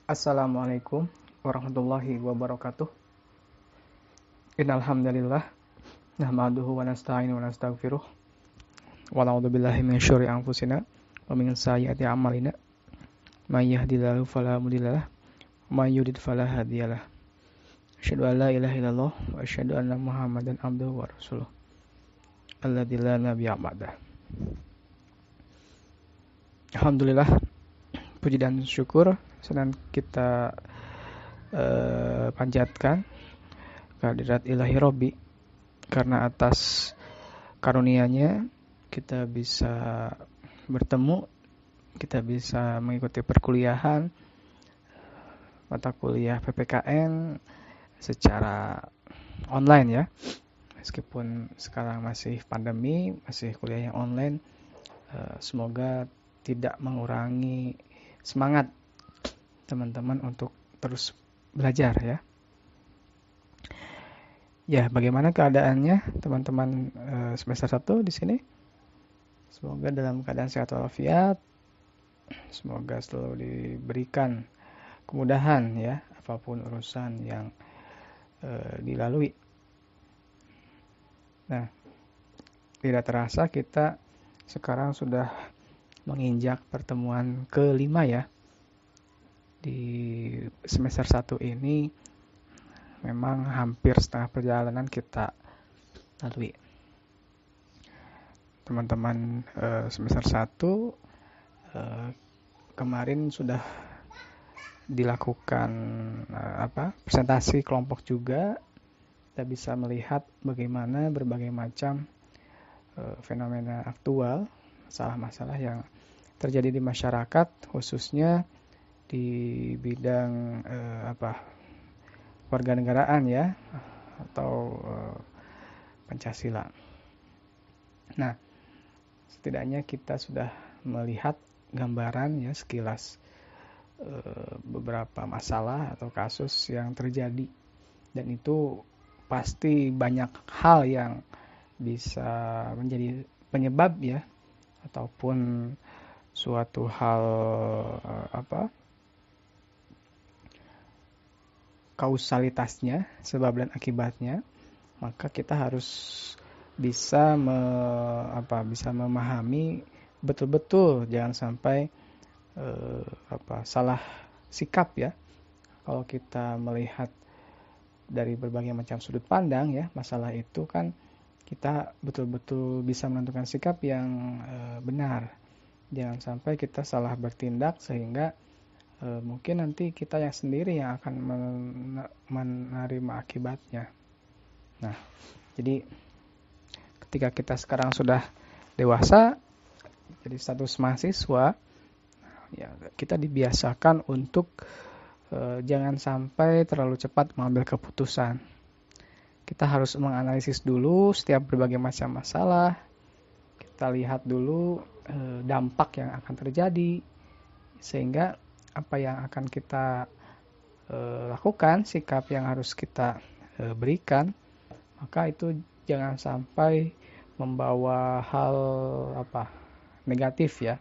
Assalamualaikum warahmatullahi wabarakatuh. Innal hamdalillah nahmaduhu wa nasta'inu wa nastaghfiruh wa na'udzu billahi min syururi anfusina wa min sayyiati a'malina. May yahdihillahu fala mudhillalah wa may yudhlil fala hadiyalah. Asyhadu an la ilaha illallah wa asyhadu anna Muhammadan abduhu wa rasuluh. Alladzi la nabiyya ba'dah. Alhamdulillah, puji dan syukur senang kita panjatkan kehadirat Ilahi Robbi, karena atas karunia-Nya kita bisa bertemu, kita bisa mengikuti perkuliahan mata kuliah PPKN secara online ya. Meskipun sekarang masih pandemi, masih kuliah yang online, semoga tidak mengurangi semangat teman-teman untuk terus belajar ya. Ya, bagaimana keadaannya teman-teman semester 1 di sini? Semoga dalam keadaan sehat walafiat. Semoga selalu diberikan kemudahan ya, apapun urusan yang dilalui. Nah, tidak terasa kita sekarang sudah menginjak pertemuan kelima ya. Di semester 1 ini memang hampir setengah perjalanan kita lalui. Teman-teman semester 1 kemarin sudah dilakukan presentasi kelompok juga. Kita bisa melihat bagaimana berbagai macam fenomena aktual, masalah-masalah yang terjadi di masyarakat, khususnya di bidang warganegaraan ya, atau Pancasila. Nah, setidaknya kita sudah melihat gambaran ya sekilas beberapa masalah atau kasus yang terjadi, dan itu pasti banyak hal yang bisa menjadi penyebab ya, ataupun suatu hal kausalitasnya, sebab dan akibatnya. Maka kita harus bisa bisa memahami betul-betul, jangan sampai salah sikap ya. Kalau kita melihat dari berbagai macam sudut pandang ya, masalah itu kan kita betul-betul bisa menentukan sikap yang benar. Jangan sampai kita salah bertindak sehingga mungkin nanti kita yang sendiri yang akan menerima akibatnya. Nah, jadi ketika kita sekarang sudah dewasa, jadi status mahasiswa, ya kita dibiasakan untuk jangan sampai terlalu cepat mengambil keputusan. Kita harus menganalisis dulu setiap berbagai macam masalah. Kita lihat dulu dampak yang akan terjadi, sehingga apa yang akan kita lakukan, sikap yang harus kita berikan, maka itu jangan sampai membawa hal negatif ya.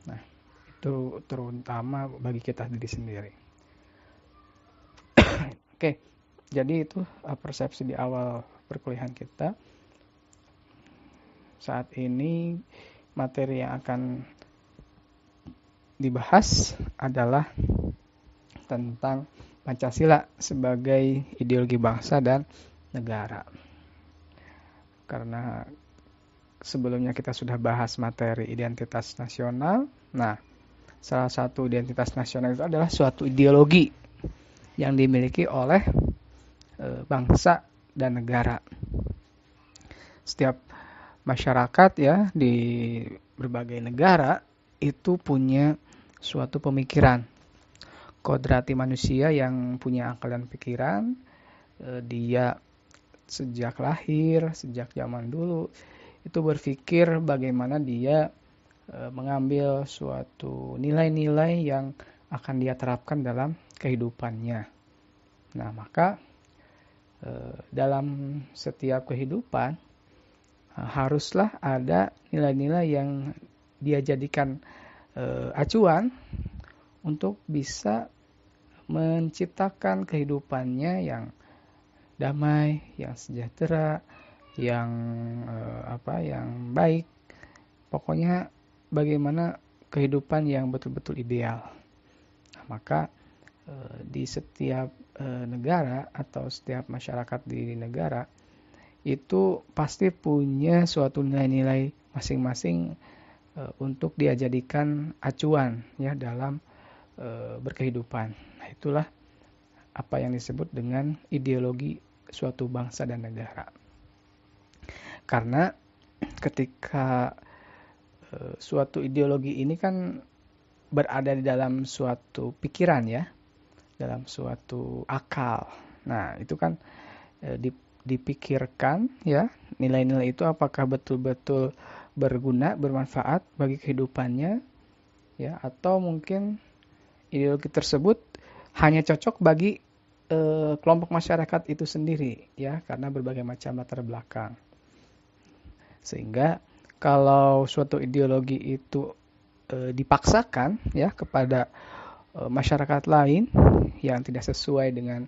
Nah, itu terutama bagi kita diri sendiri. Oke, jadi itu persepsi di awal perkuliahan kita. Saat ini materi yang akan dibahas adalah tentang Pancasila sebagai ideologi bangsa dan negara. Karena sebelumnya kita sudah bahas materi identitas nasional. Nah, salah satu identitas nasional itu adalah suatu ideologi yang dimiliki oleh bangsa dan negara. Setiap masyarakat ya di berbagai negara itu punya suatu pemikiran. Kodrati manusia yang punya akal dan pikiran, dia sejak lahir, sejak zaman dulu itu berpikir bagaimana dia mengambil suatu nilai-nilai yang akan dia terapkan dalam kehidupannya. Nah, maka dalam setiap kehidupan haruslah ada nilai-nilai yang dia jadikan acuan untuk bisa menciptakan kehidupannya yang damai, yang sejahtera, yang yang baik. Pokoknya bagaimana kehidupan yang betul-betul ideal. Maka di setiap negara atau setiap masyarakat di negara itu pasti punya suatu nilai-nilai masing-masing untuk dia jadikan acuan ya dalam berkehidupan. Nah, itulah apa yang disebut dengan ideologi suatu bangsa dan negara. Karena ketika suatu ideologi ini kan berada di dalam suatu pikiran ya, dalam suatu akal. Nah, itu kan dipikirkan ya, nilai-nilai itu apakah betul-betul berguna, bermanfaat bagi kehidupannya ya, atau mungkin ideologi tersebut hanya cocok bagi kelompok masyarakat itu sendiri ya, karena berbagai macam latar belakang. Sehingga kalau suatu ideologi itu dipaksakan ya kepada masyarakat lain yang tidak sesuai dengan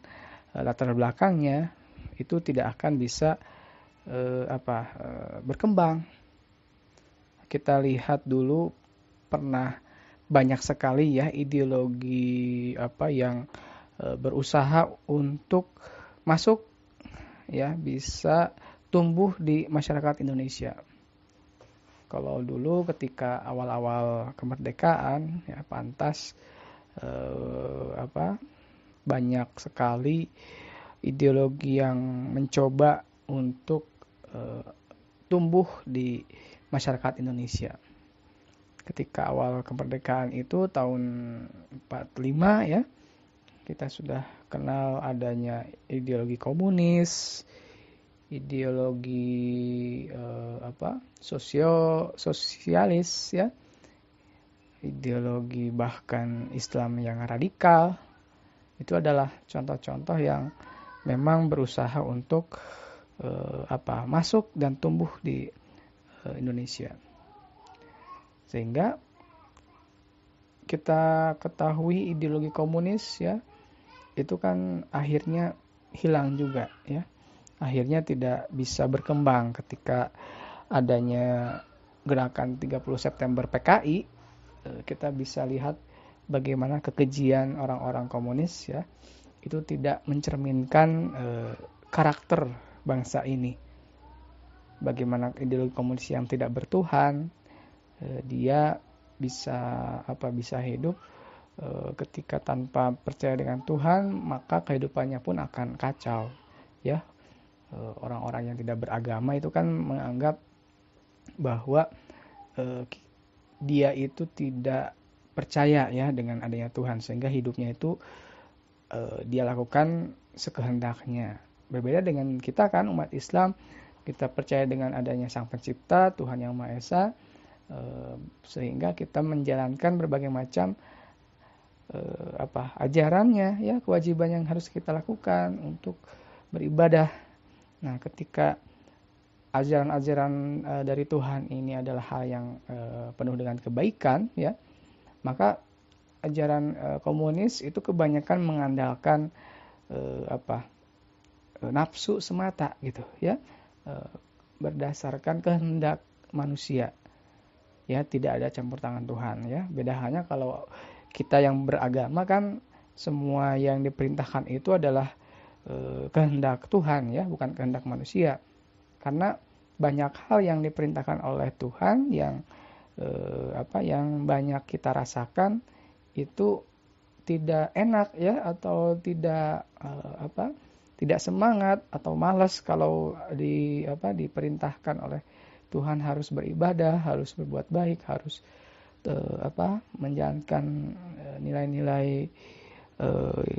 latar belakangnya, itu tidak akan bisa berkembang. Kita lihat dulu pernah banyak sekali ya ideologi yang berusaha untuk masuk ya, bisa tumbuh di masyarakat Indonesia. Kalau dulu ketika awal-awal kemerdekaan ya, pantas banyak sekali ideologi yang mencoba untuk tumbuh di masyarakat Indonesia. Ketika awal kemerdekaan itu tahun 45 ya, kita sudah kenal adanya ideologi komunis, ideologi sosialis ya, ideologi bahkan Islam yang radikal. Itu adalah contoh-contoh yang memang berusaha untuk masuk dan tumbuh di Indonesia. Sehingga kita ketahui ideologi komunis ya, itu kan akhirnya hilang juga ya. Akhirnya tidak bisa berkembang ketika adanya gerakan 30 September PKI. Kita bisa lihat bagaimana kekejian orang-orang komunis ya, itu tidak mencerminkan karakter bangsa ini. Bagaimana ideologi komunis yang tidak bertuhan, dia bisa hidup ketika tanpa percaya dengan Tuhan, maka kehidupannya pun akan kacau ya. Orang-orang yang tidak beragama itu kan menganggap bahwa dia itu tidak percaya ya dengan adanya Tuhan, sehingga hidupnya itu dia lakukan sekehendaknya. Berbeda dengan kita kan, umat Islam, kita percaya dengan adanya Sang Pencipta, Tuhan Yang Maha Esa, sehingga kita menjalankan berbagai macam ajarannya ya, kewajiban yang harus kita lakukan untuk beribadah. Nah, ketika ajaran-ajaran dari Tuhan ini adalah hal yang penuh dengan kebaikan ya, maka ajaran komunis itu kebanyakan mengandalkan nafsu semata gitu ya, berdasarkan kehendak manusia ya, tidak ada campur tangan Tuhan ya. Beda halnya kalau kita yang beragama kan, semua yang diperintahkan itu adalah kehendak Tuhan ya, bukan kehendak manusia. Karena banyak hal yang diperintahkan oleh Tuhan yang yang banyak kita rasakan itu tidak enak ya, atau tidak tidak semangat atau malas kalau diperintahkan oleh Tuhan harus beribadah, harus berbuat baik, harus menjalankan nilai-nilai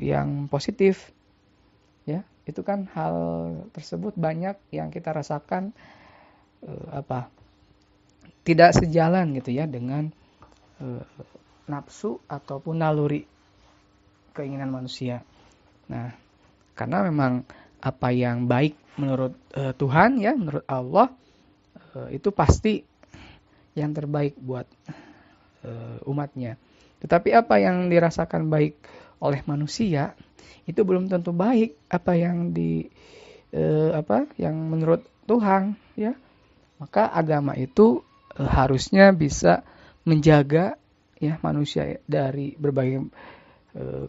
yang positif ya. Itu kan hal tersebut banyak yang kita rasakan tidak sejalan gitu ya dengan nafsu ataupun naluri keinginan manusia. Nah, karena memang apa yang baik menurut Tuhan ya, menurut Allah, itu pasti yang terbaik buat umatnya. Tetapi apa yang dirasakan baik oleh manusia itu belum tentu baik apa yang yang menurut Tuhan, ya. Maka agama itu harusnya bisa menjaga ya manusia dari berbagai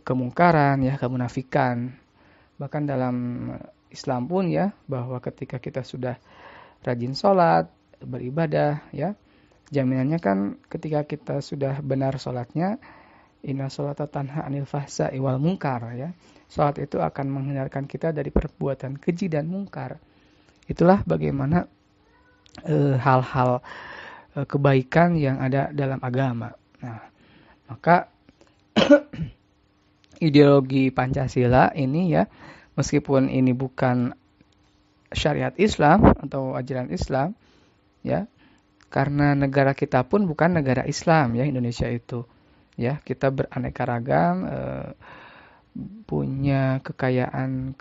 kemungkaran, ya, kemunafikan. Bahkan dalam Islam pun ya, bahwa ketika kita sudah rajin sholat, beribadah, ya, jaminannya kan ketika kita sudah benar sholatnya, inna sholata tanha anil fahsya'i wal munkar, ya. Sholat itu akan menghindarkan kita dari perbuatan keji dan mungkar. Itulah bagaimana hal-hal kebaikan yang ada dalam agama. Nah, maka ideologi Pancasila ini ya, meskipun ini bukan syariat Islam atau ajaran Islam, ya, karena negara kita pun bukan negara Islam ya, Indonesia itu. Ya, kita beraneka ragam, punya kekayaan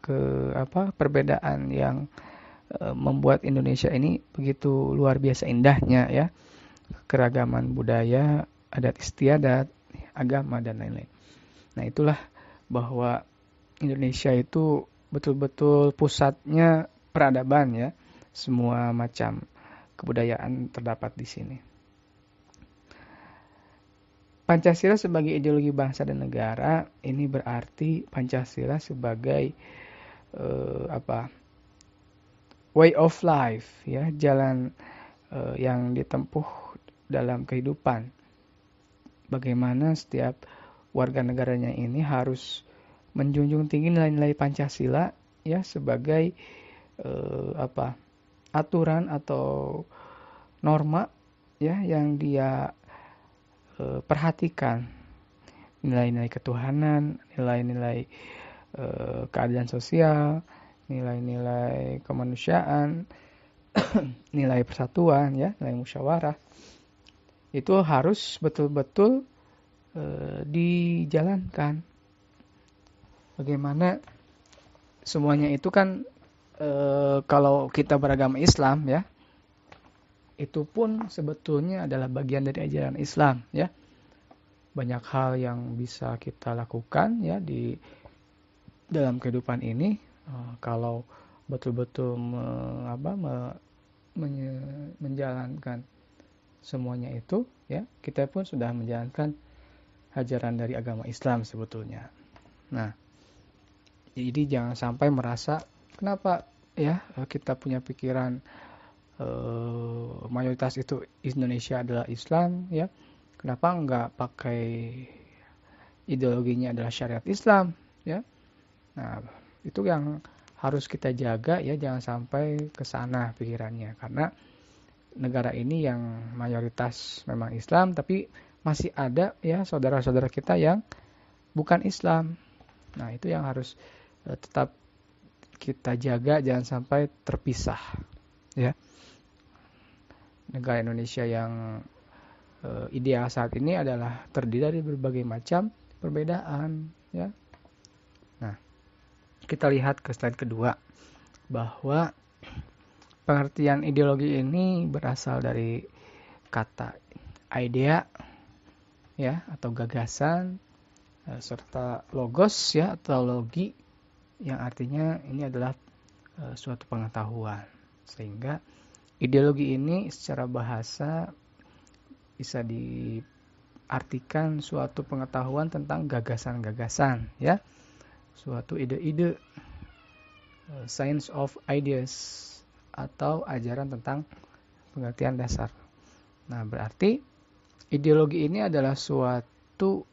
perbedaan yang membuat Indonesia ini begitu luar biasa indahnya ya. Keragaman budaya, adat istiadat, agama dan lain-lain. Nah, itulah bahwa Indonesia itu betul-betul pusatnya peradaban ya. Semua macam kebudayaan terdapat di sini. Pancasila sebagai ideologi bangsa dan negara ini berarti Pancasila sebagai way of life ya, jalan yang ditempuh dalam kehidupan. Bagaimana setiap warga negaranya ini harus menjunjung tinggi nilai-nilai Pancasila ya sebagai aturan atau norma ya yang dia perhatikan, nilai-nilai ketuhanan, nilai-nilai keadilan sosial, nilai-nilai kemanusiaan, nilai persatuan ya, nilai musyawarah. Itu harus betul-betul dijalankan. Bagaimana semuanya itu kan kalau kita beragama Islam ya, itu pun sebetulnya adalah bagian dari ajaran Islam ya. Banyak hal yang bisa kita lakukan ya di dalam kehidupan ini kalau betul-betul menjalankan semuanya itu ya, kita pun sudah menjalankan ajaran dari agama Islam sebetulnya. Nah, jadi jangan sampai merasa kenapa ya kita punya pikiran mayoritas itu Indonesia adalah Islam ya, kenapa enggak pakai ideologinya adalah syariat Islam ya. Nah, itu yang harus kita jaga ya, jangan sampai ke sana pikirannya, karena negara ini yang mayoritas memang Islam tapi masih ada ya saudara-saudara kita yang bukan Islam. Nah, itu yang harus tetap kita jaga, jangan sampai terpisah ya. Negara Indonesia yang ideal saat ini adalah terdiri dari berbagai macam perbedaan ya. Nah, kita lihat ke slide kedua bahwa pengertian ideologi ini berasal dari kata idea ya atau gagasan serta logos ya atau logi yang artinya ini adalah suatu pengetahuan. Sehingga ideologi ini secara bahasa bisa diartikan suatu pengetahuan tentang gagasan-gagasan ya, suatu ide-ide, science of ideas atau ajaran tentang pengertian dasar. Nah, berarti ideologi ini adalah suatu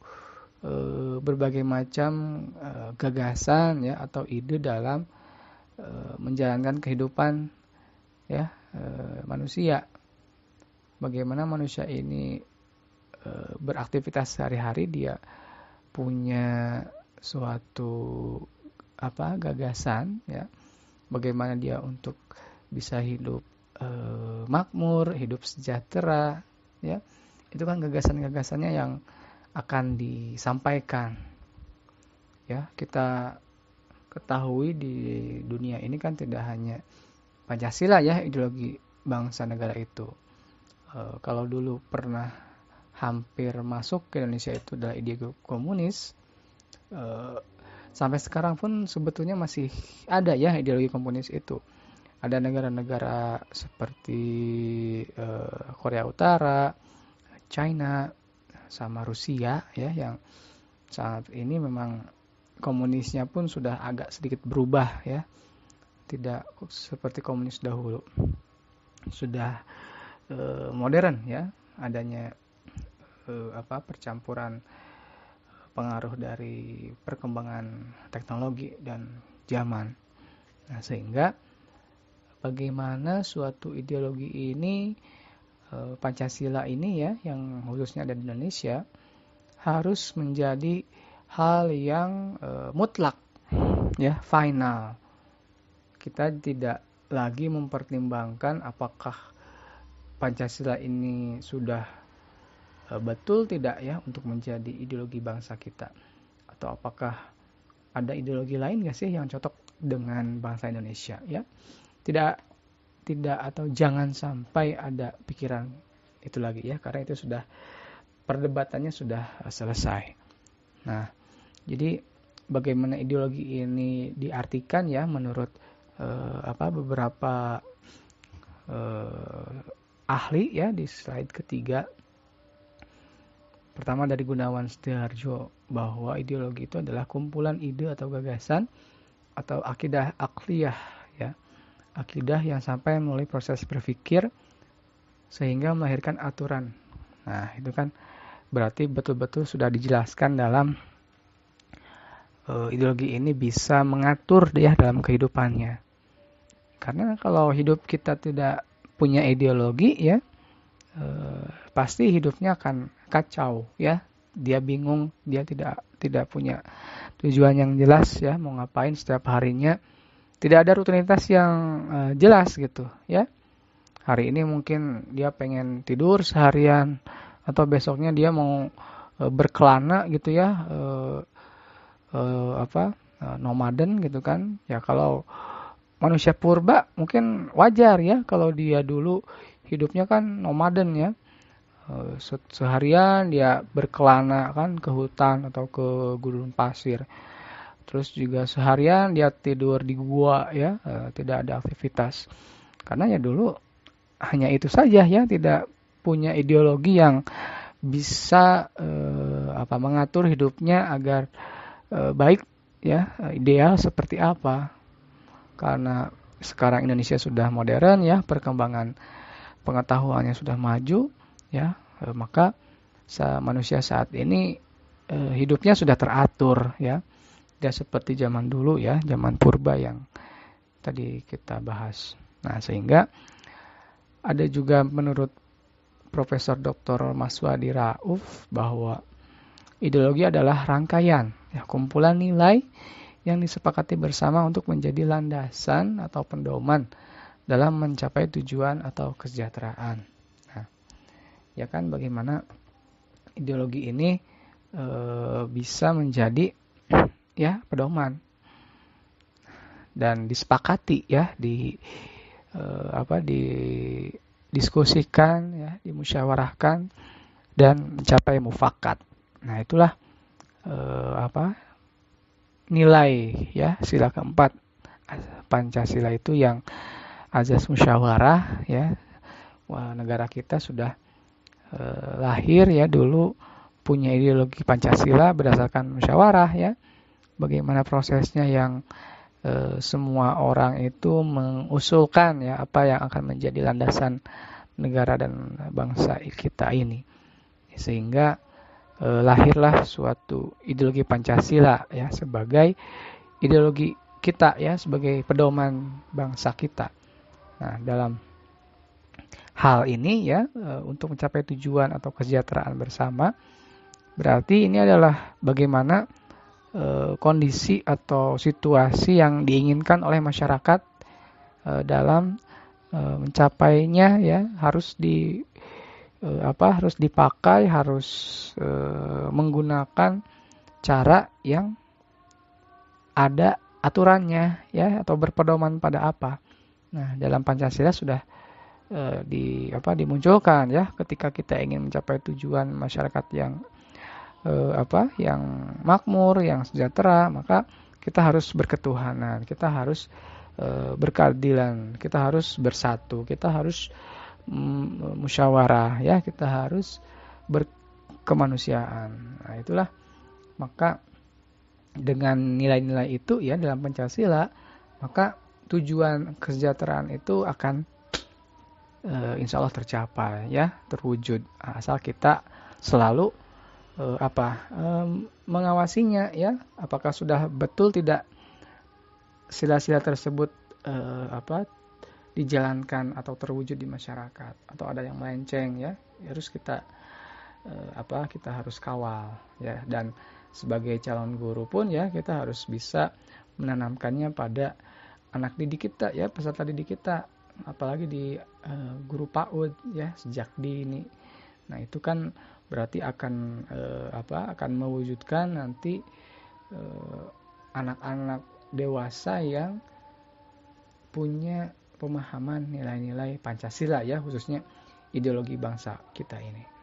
berbagai macam gagasan ya atau ide dalam menjalankan kehidupan ya manusia. Bagaimana manusia ini beraktivitas sehari-hari, dia punya suatu gagasan ya, bagaimana dia untuk bisa hidup makmur, hidup sejahtera ya. Itu kan gagasan-gagasannya yang akan disampaikan ya. Kita ketahui di dunia ini kan tidak hanya Pancasila ya ideologi bangsa negara itu. Kalau dulu pernah hampir masuk ke Indonesia itu adalah ideologi komunis, Eh, Sampai sekarang pun sebetulnya masih ada ya ideologi komunis itu. Ada negara-negara seperti Korea Utara, China, sama Rusia ya yang saat ini memang komunisnya pun sudah agak sedikit berubah ya, tidak seperti komunis dahulu, sudah modern ya, adanya percampuran pengaruh dari perkembangan teknologi dan zaman. Nah, sehingga bagaimana suatu ideologi ini, Pancasila ini ya, yang khususnya ada di Indonesia, harus menjadi hal yang mutlak, ya, final. Kita tidak lagi mempertimbangkan apakah Pancasila ini sudah betul tidak ya untuk menjadi ideologi bangsa kita, atau apakah ada ideologi lain nggak sih yang cocok dengan bangsa Indonesia ya. Tidak atau jangan sampai ada pikiran itu lagi ya, karena itu sudah perdebatannya sudah selesai. Nah, jadi bagaimana ideologi ini diartikan ya menurut beberapa ahli ya di slide ketiga. Pertama dari Gunawan Setiharjo, bahwa ideologi itu adalah kumpulan ide atau gagasan atau akidah akliyah ya. Akidah yang sampai melalui proses berpikir sehingga melahirkan aturan. Nah, itu kan berarti betul-betul sudah dijelaskan dalam ideologi ini bisa mengatur dia dalam kehidupannya. Karena kalau hidup kita tidak punya ideologi ya, pasti hidupnya akan kacau ya. Dia bingung, dia tidak punya tujuan yang jelas ya, mau ngapain setiap harinya. Tidak ada rutinitas yang jelas gitu ya. Hari ini mungkin dia pengen tidur seharian, atau besoknya dia mau berkelana gitu ya, nomaden gitu kan. Ya kalau manusia purba mungkin wajar ya kalau dia dulu hidupnya kan nomaden ya. Seharian dia berkelana kan ke hutan atau ke gurun pasir. Terus juga seharian dia tidur di gua ya, tidak ada aktivitas. Karena ya dulu hanya itu saja ya, tidak punya ideologi yang bisa mengatur hidupnya agar baik ya, ideal seperti apa. Karena sekarang Indonesia sudah modern ya, perkembangan pengetahuannya sudah maju ya, maka manusia saat ini hidupnya sudah teratur ya. Tidak seperti zaman dulu ya, zaman purba yang tadi kita bahas. Nah, sehingga ada juga menurut Profesor Dr. Maswadi Rauf bahwa ideologi adalah rangkaian ya, kumpulan nilai yang disepakati bersama untuk menjadi landasan atau pedoman dalam mencapai tujuan atau kesejahteraan. Nah, ya kan bagaimana ideologi ini bisa menjadi ya pedoman dan disepakati ya, didiskusikan ya, dimusyawarahkan dan mencapai mufakat. Nah, itulah nilai ya sila keempat Pancasila itu, yang azas musyawarah ya. Wah, negara kita sudah lahir ya dulu punya ideologi Pancasila berdasarkan musyawarah ya. Bagaimana prosesnya yang semua orang itu mengusulkan ya apa yang akan menjadi landasan negara dan bangsa kita ini, sehingga lahirlah suatu ideologi Pancasila ya sebagai ideologi kita ya, sebagai pedoman bangsa kita. Nah, dalam hal ini ya, untuk mencapai tujuan atau kesejahteraan bersama, berarti ini adalah bagaimana kondisi atau situasi yang diinginkan oleh masyarakat dalam mencapainya ya, harus dipakai, harus menggunakan cara yang ada aturannya ya, atau berpedoman pada apa. Nah, dalam Pancasila sudah dimunculkan ya, ketika kita ingin mencapai tujuan masyarakat yang yang makmur, yang sejahtera, maka kita harus berketuhanan, kita harus berkeadilan, kita harus bersatu, kita harus musyawarah, ya, kita harus berkemanusiaan. Nah, itulah, maka dengan nilai-nilai itu ya dalam Pancasila, maka tujuan kesejahteraan itu akan insya Allah tercapai, ya, terwujud, asal kita selalu mengawasinya, ya, apakah sudah betul tidak sila-sila tersebut dijalankan atau terwujud di masyarakat, atau ada yang melenceng, ya, harus kita kita harus kawal, ya. Dan sebagai calon guru pun, ya, kita harus bisa menanamkannya pada anak didik kita, ya, peserta didik kita, apalagi di guru PAUD, ya, sejak dini. Nah, itu kan berarti akan akan mewujudkan nanti anak-anak dewasa yang punya pemahaman nilai-nilai Pancasila, ya, khususnya ideologi bangsa kita ini.